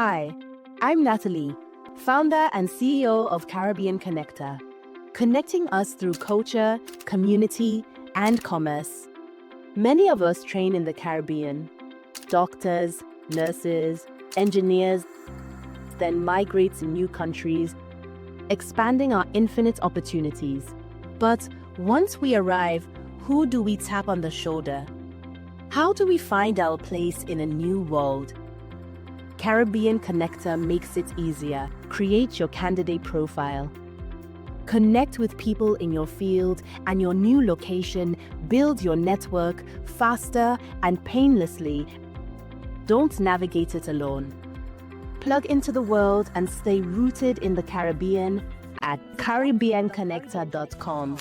Hi, I'm Natalie, founder and CEO of Caribbean Connector, connecting us through culture, community, and commerce. Many of us train in the Caribbean: doctors, nurses, engineers, then migrate to new countries, expanding our infinite opportunities. But once we arrive, who do we tap on the shoulder? How do we find our place in a new world? Caribbean Connector makes it easier. Create your candidate profile. Connect with people in your field and your new location. Build your network faster and painlessly. Don't navigate it alone. Plug into the world and stay rooted in the Caribbean at caribbeanconnector.com.